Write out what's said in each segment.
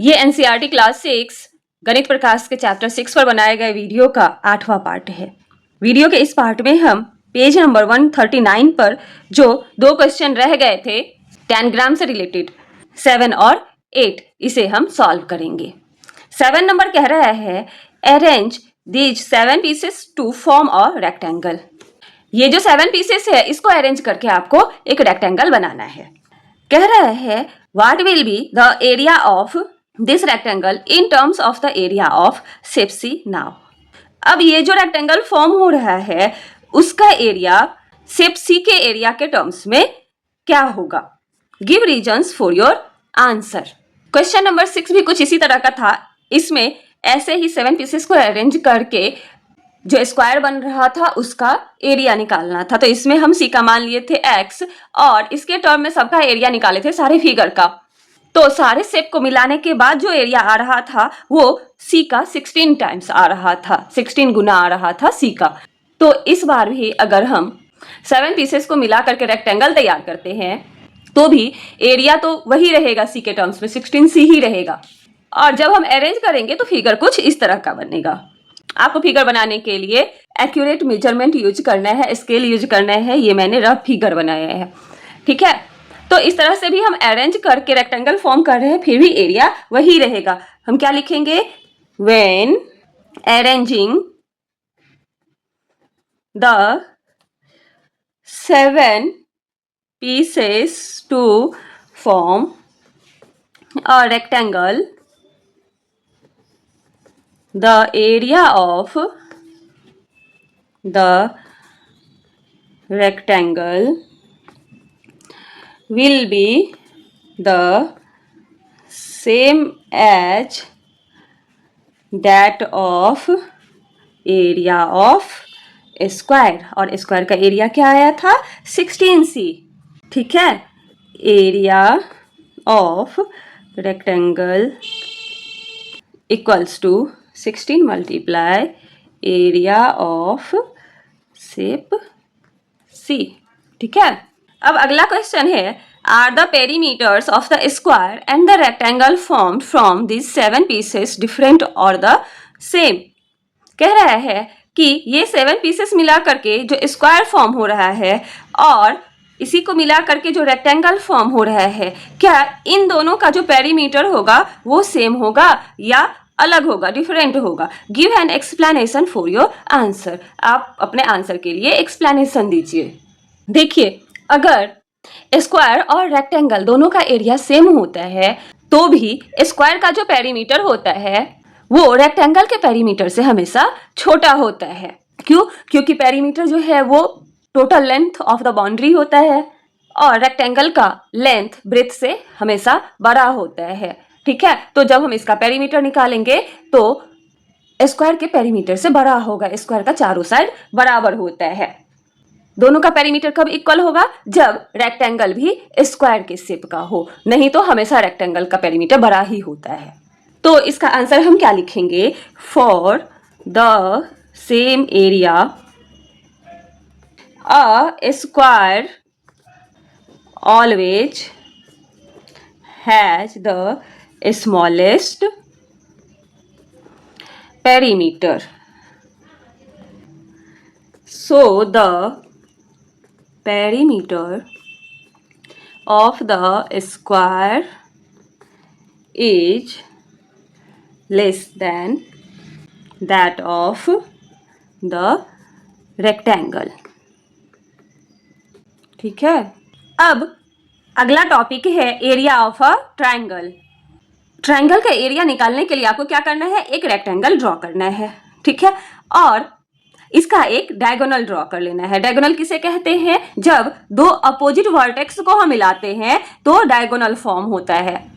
ये NCERT class 6 गणित प्रकाश के चैप्टर 6 पर बनाए गए वीडियो का 8वां पार्ट है। वीडियो के इस पार्ट में हम पेज नंबर 139 पर जो 2 क्वेश्चन रह गए थे टैनग्राम से रिलेटेड 7 और 8, इसे हम सॉल्व करेंगे। 7 नंबर कह रहा है arrange these 7 pieces to form a rectangle. ये जो 7 पीसेस है इसको अरेंज करके आपको एक रेक्टेंगल बनाना है। कह रहा है what will be the area of this rectangle in terms of the area of shape C now. अब ये जो रेक्टेंगल फॉर्म हो रहा है उसका एरिया शेप सी के एरिया के टर्म्स में क्या होगा। Give reasons for your answer. Question number 6 भी कुछ इसी तरह का था। इसमें ऐसे ही 7 पीसेस को अरेंज करके जो स्क्वायर बन रहा था उसका एरिया निकालना था। तो इसमें हम सी का मान लिए थे x और इसके टर्म में सबका एरिया निकाले थे सारे फिगर का। तो सारे शेप को मिलाने के बाद जो एरिया आ रहा था वो सी का 16 टाइम्स आ रहा था, 16 गुना आ रहा था सी का। तो इस बार भी अगर हम 7 पीसेस को मिला करके रेक्टेंगल तैयार करते हैं तो भी एरिया तो वही रहेगा, सी के टर्म्स में 16 सी ही रहेगा। और जब हम अरेंज करेंगे तो फिगर कुछ इस तरह का बनेगा। आपको फिगर बनाने के लिए एक्यूरेट मेजरमेंट यूज करना है, स्केल यूज करना है। ये मैंने रफ फिगर बनाया है, ठीक है। तो इस तरह से भी हम अरेंज करके रेक्टेंगल फॉर्म कर रहे हैं, फिर भी एरिया वही रहेगा। हम क्या लिखेंगे, when arranging the 7 pieces to form a rectangle, the area of the rectangle will be the same as that of area of square. और स्क्वायर का एरिया क्या आया था, 16c, ठीक है। Area of rectangle equals to 16 multiply area of shape C, ठीक है। अब अगला क्वेश्चन है are the perimeters of the square and the rectangle formed from this 7 pieces different or the same. कह रहा है कि ये 7 पीसेस मिला करके जो स्क्वायर फॉर्म हो रहा है और इसी को मिला करके जो रेक्टेंगल फॉर्म हो रहा है, क्या इन दोनों का जो पेरीमीटर होगा वो सेम होगा या अलग होगा, डिफरेंट होगा। Give an explanation for your answer. आप अपने आंसर के लिए एक्सप्लेनेशन दीजिए। देखिए, अगर स्क्वायर और रेक्टेंगल दोनों का एरिया सेम होता है तो भी स्क्वायर का जो पेरीमीटर होता है वो रेक्टेंगल के पेरीमीटर से हमेशा छोटा होता है। क्यों? क्योंकि पेरीमीटर जो है वो total length of the boundary होता है और रेक्टेंगल का लेंथ ब्रेथ से हमेशा बड़ा होता है, ठीक है। तो जब हम इसका पेरीमीटर निकालेंगे तो स्क्वायर के पेरीमीटर से बड़ा होगा। स्क्वायर का चारों साइड बराबर होता है। दोनों का पेरीमीटर कब इक्वल होगा, जब रेक्टेंगल भी स्क्वायर के शेप का हो, नहीं तो हमेशा रेक्टेंगल का पेरीमीटर बड़ा ही होता है। तो इसका आंसर हम क्या लिखेंगे, for the same area a square always has the smallest perimeter, so the perimeter of the square is less than that of the rectangle, ठीक है। अब अगला टॉपिक है area of a triangle. Triangle का area निकालने के लिए आपको क्या करना है, एक रेक्टेंगल ड्रॉ करना है, ठीक है। और इसका एक डायगोनल ड्रॉ कर लेना है। डायगोनल किसे कहते हैं, जब दो अपोजिट वर्टेक्स को हम मिलाते हैं तो डायगोनल फॉर्म होता है।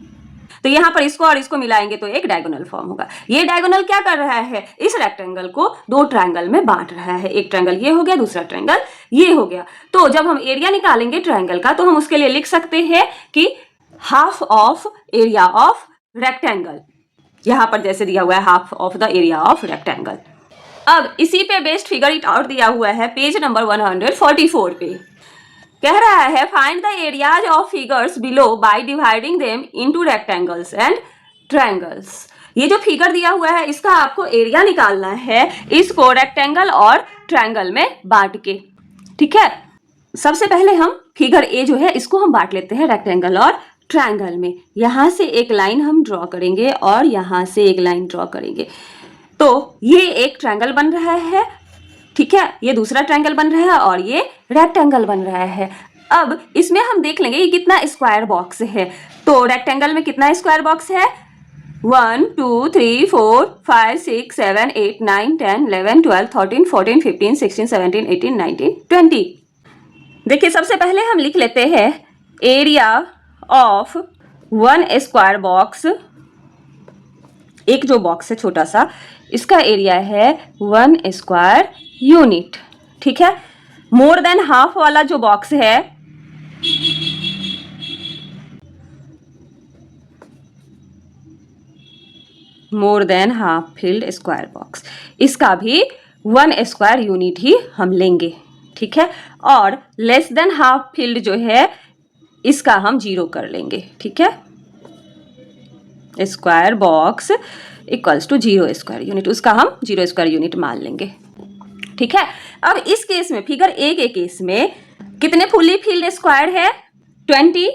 तो यहाँ पर इसको और इसको मिलाएंगे तो एक डायगोनल फॉर्म होगा। ये डायगोनल क्या कर रहा है, इस रेक्टेंगल को 2 ट्रायंगल में बांट रहा है। एक ट्रायंगल ये हो गया, दूसरा ट्रायंगल ये हो गया। तो जब हम एरिया निकालेंगे ट्रायंगल का तो हम उसके लिए लिख सकते हैं कि half of area of rectangle. यहाँ पर जैसे दिया हुआ है half of the area of rectangle. अब इसी पे बेस्ड फिगर इट आउट दिया हुआ है पेज नंबर 144 पे। कह रहा है find the areas of figures below by dividing them into rectangles and triangles. ये जो फिगर दिया हुआ है इसका आपको एरिया निकालना है इसको रेक्टेंगल और ट्रायंगल में बांट के। ठीक है, सबसे पहले हम फिगर ए जो है इसको हम बांट लेते हैं रेक्टेंगल और ट्रायंगल में। यहां से एक लाइन हम ड्रॉ करेंगे और यहां से एक लाइन ड्रॉ करेंगे, तो ये एक ट्रायंगल बन रहा है। ठीक है, ये दूसरा ट्रायंगल बन रहा है और ये रेक्टेंगल बन रहा है। अब इसमें हम देख लेंगे ये कितना स्क्वायर बॉक्स है। तो रेक्टेंगल में कितना स्क्वायर बॉक्स है? 1 2 3 4 5 6 7 8 9 10 11 12 13 14 15 16 17 18 19 20। देखिए, सबसे पहले हम लिख लेते हैं area of one square box. एक जो बॉक्स है छोटा सा, इसका एरिया है 1 स्क्वायर यूनिट। ठीक है, मोर देन हाफ वाला जो बॉक्स है मोर than half filled square box, इसका भी 1 स्क्वायर यूनिट ही हम लेंगे। ठीक है, और लेस देन हाफ फिल्ड जो है इसका हम 0 कर लेंगे। ठीक है, square box equals to 0 square unit, उसका हम 0 स्क्वायर यूनिट मान लेंगे। ठीक है, अब इस केस में फिगर ए के केस में कितने फुल्ली फिल्ड स्क्वायर है? 20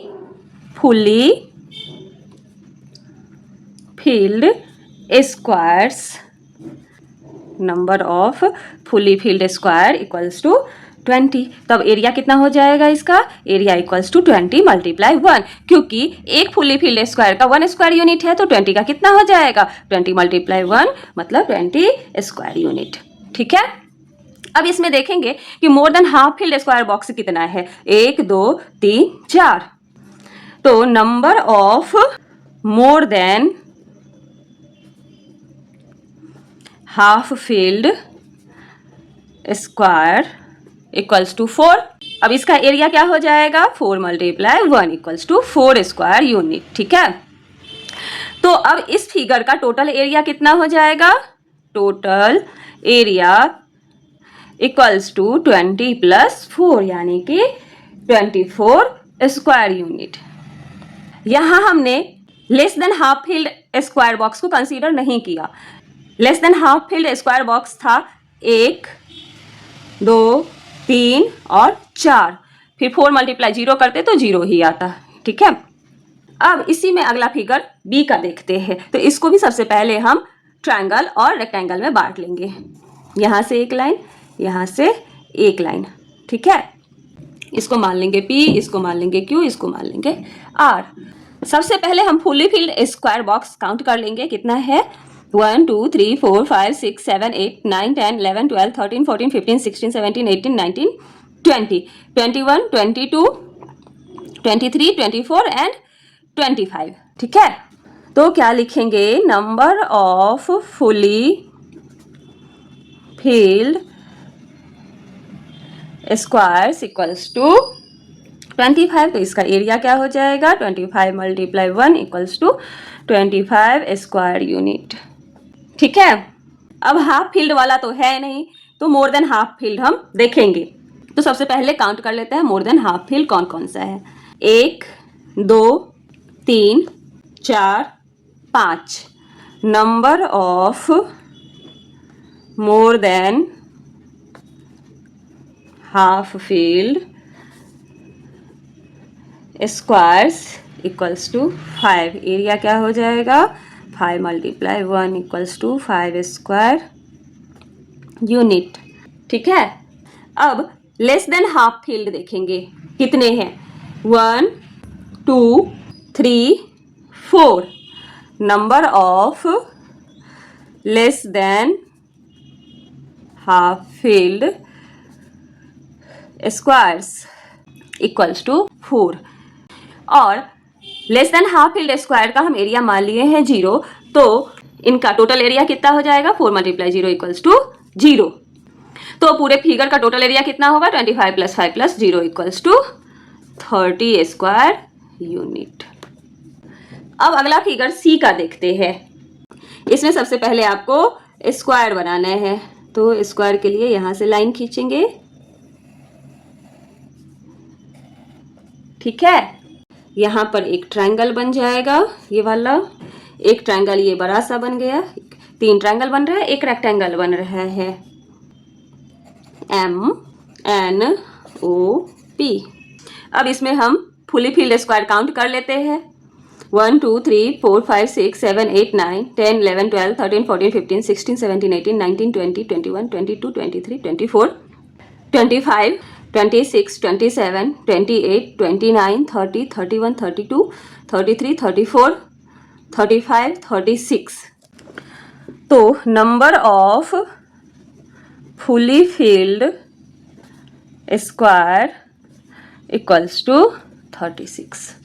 fully filled squares. Number of fully filled square equals to 20। तब एरिया कितना हो जाएगा इसका? एरिया इक्वल्स टू 20 मल्टीप्लाई 1, क्योंकि एक फुल्ली फिल्ड स्क्वायर का 1 स्क्वायर यूनिट है तो 20 का कितना हो जाएगा? 20 मल्टीप्लाई 1 मतलब 20 स्क्वायर यूनिट। ठीक है, अब इसमें देखेंगे कि more than half filled square box कितना है? 1 2 3 4। तो number of more than half filled square equals to 4। अब इसका एरिया क्या हो जाएगा? 4 multiply 1 equals to 4 square unit. ठीक है, तो अब इस फिगर का टोटल एरिया कितना हो जाएगा? Total area equals to 20 plus 4 यानी कि 24 स्क्वायर यूनिट। यहां हमने less than half filled square box को कंसीडर नहीं किया। Less than half filled square box था 1 2 3 और 4, फिर 4 मल्टीप्लाई 0 करते तो 0 ही आता। ठीक है, अब इसी में अगला फिगर बी का देखते हैं। तो इसको भी सबसे पहले हम ट्रायंगल और रेक्टेंगल में बांट लेंगे। यहां से एक लाइन, यहां से एक लाइन। ठीक है, इसको मान लेंगे P, इसको मान लेंगे Q, इसको मान लेंगे R। सबसे पहले हम fully filled square box count कर लेंगे, कितना है? 1 2 3 4 5 6 7 8 9 10 11 12 13 14 15 16 17 18 19 20 21 22 23 24 एंड 25। ठीक है, तो क्या लिखेंगे? Number of fully filled squares equals to 25। तो इसका एरिया क्या हो जाएगा? 25 multiply 1 equals to 25 square unit. ठीक है, अब हाफ फील्ड वाला तो है नहीं, तो मोर देन हाफ फील्ड हम देखेंगे। तो सबसे पहले काउंट कर लेते हैं मोर देन हाफ फील्ड कौन कौन सा है। 1 2 3 4 5। Number of more than half field squares equals to 5। Area क्या हो जाएगा? 5 multiply 1 equals to 5 square unit. ठीक है, अब लेस देन हाफ फील्ड देखेंगे, कितने हैं? 1 2 3 4। Number of less than half field squares equals to 4। और less than half filled square का हम एरिया मान लिए हैं 0, तो इनका टोटल एरिया कितना हो जाएगा? 4 मल्टीप्लाई 0 इक्वल्स टू 0। तो पूरे फिगर का टोटल एरिया कितना होगा? 25 plus 5 plus 0 equals to 30 square unit. अब अगला फिगर सी का देखते हैं। इसमें सबसे पहले आपको स्क्वायर बनाना है, तो स्क्वायर के लिए यहां से लाइन खींचेंगे। ठीक है, यहां पर एक ट्रायंगल बन जाएगा, ये वाला। एक ट्रायंगल ये बड़ा सा बन गया, 3 ट्रायंगल बन रहा है, एक रेक्टेंगल बन रहा है MNOP। अब इसमें हम फुली फिल्ड स्क्वायर काउंट कर लेते हैं। 1 2 3 4 5 6 7 8 9 10 11 12 13 14 15 16 17 18 19 20 21 22 23 24 25 26 27 28 29 30 31 32 33 34 35 36। तो number of fully filled square equals to 36।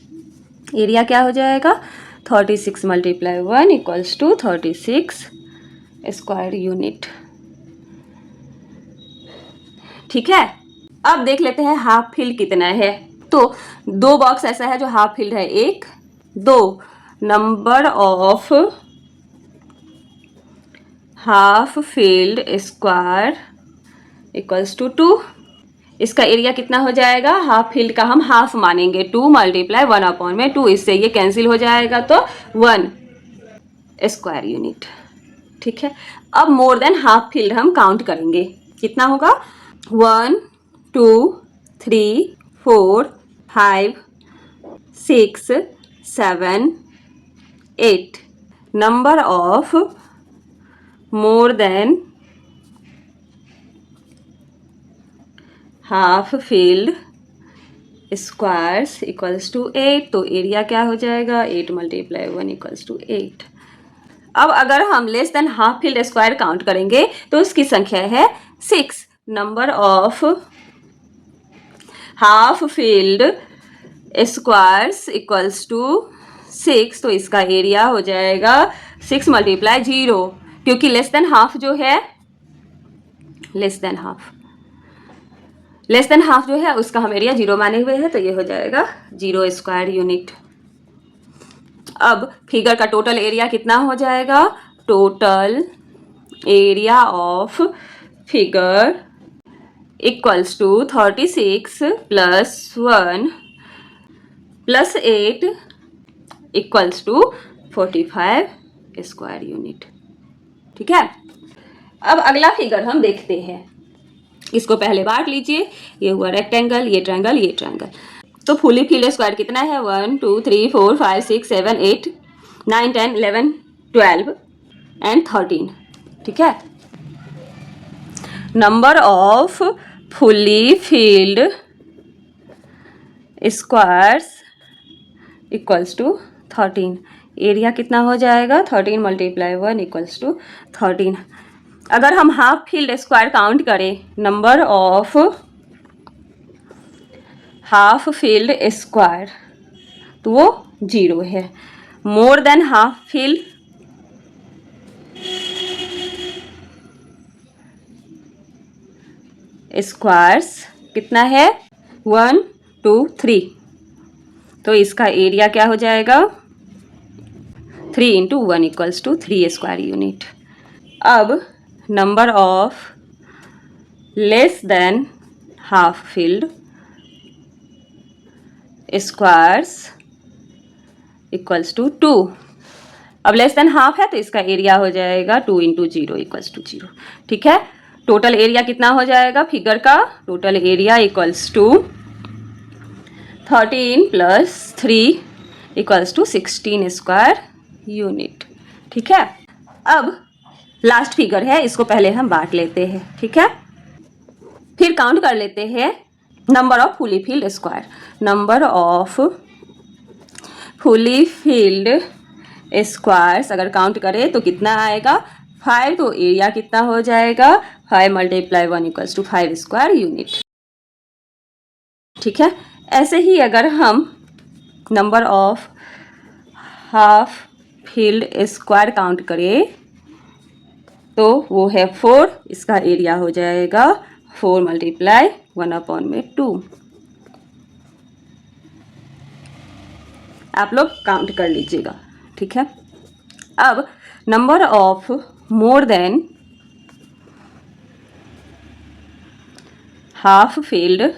Area क्या हो जाएगा 36 multiply 1 equals to 36 square unit. ठीक है, अब देख लेते हैं हाफ फील्ड कितना है। तो 2 बॉक्स ऐसा है जो हाफ फील्ड है, 1 2। Number of half filled square equals to 2। इसका एरिया कितना हो जाएगा, हाफ फील्ड का हम हाफ मानेंगे, 2 मल्टीप्लाई 1/2, इससे ये कैंसिल हो जाएगा तो 1 स्क्वायर यूनिट। ठीक है, अब मोर देन हाफ फील्ड हम काउंट करेंगे, कितना होगा 1 2 3 4 5 6 7 8। Number of more than half field squares equals to 8। तो एरिया क्या हो जाएगा 8 मल्टीप्लाई 1 इक्वल्स टू 8। अब अगर हम less than half filled square count करेंगे तो उसकी संख्या है 6। Number of half field squares equals to 6। तो इसका एरिया हो जाएगा 6 मल्टीप्लाई 0, क्योंकि लेस देन हाफ जो है लेस देन हाफ जो है उसका हम एरिया 0 माने हुए हैं, तो ये हो जाएगा 0 स्क्वायर यूनिट। अब फिगर का टोटल एरिया कितना हो जाएगा, total area of figure equals to 36 plus 1 plus 8 equals to 45 square unit. ठीक है, अब अगला फिगर हम देखते हैं। इसको पहले बांट लीजिए, ये हुआ रेक्टेंगल, ये ट्रायंगल, ये ट्रायंगल। तो फुली फिल्ड स्क्वायर कितना है 1 2 3 4 5 6 7 8 9 10 11 12 एंड 13। ठीक है, number of fully filled squares equals to 13। Area कितना हो जाएगा 13 मल्टीप्लाई 1 इक्वल्स टू 13। अगर हम हाफ फील्ड स्क्वायर काउंट करें, number of half filled square, तो वो 0 है। मोर देन हाफ फील्ड स्क्वायर्स कितना है 1 2 3। तो इसका एरिया क्या हो जाएगा 3 into 1 equals to 3 square unit. अब number of less than half field squares equals to 2। अब लेस देन हाफ है तो इसका एरिया हो जाएगा 2 इंटू 0 इक्वल्स टू 0। ठीक है, टोटल एरिया कितना हो जाएगा फिगर का, total area equals to 13 plus 3 equals to 16 square unit. ठीक है, अब लास्ट फिगर है, इसको पहले हम बांट लेते हैं। ठीक है, फिर काउंट कर लेते हैं number of fully filled square. Number of fully filled squares अगर काउंट करें तो कितना आएगा 5। तो एरिया कितना हो जाएगा 5 multiply 1 equals to 5 square unit. ठीक है, ऐसे ही अगर हम number of half filled square count करें तो वो है 4। इसका एरिया हो जाएगा 4 मल्टीप्लाई 1/2। आप लोग काउंट कर लीजिएगा। ठीक है, अब number of more than half field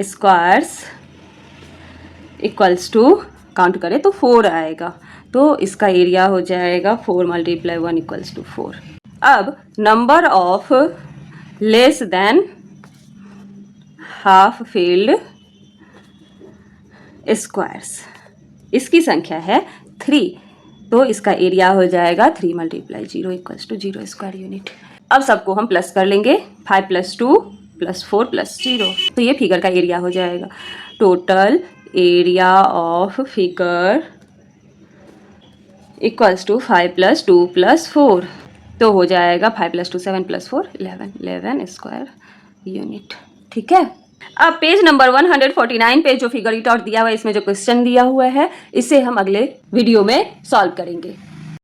squares equals to count करें तो 4 आएगा, तो इसका एरिया हो जाएगा 4 × 1 = 4। अब number of less than half field squares, इसकी संख्या है 3, तो इसका एरिया हो जाएगा 3 × 0 = 0 स्क्वायर यूनिट। अब सबको हम प्लस कर लेंगे, 5 + 2 + 4 + 0, तो ये फिगर का एरिया हो जाएगा। Total area of figure equals to 5 + 2 + 4, तो हो जाएगा 5 + 2 7 + 4 11 स्क्वायर यूनिट। ठीक है, अब पेज नंबर 149 पे जो फिगर इट आउट दिया हुआ है, इसमें जो क्वेश्चन दिया हुआ है, इसे हम अगले वीडियो में सॉल्व करेंगे।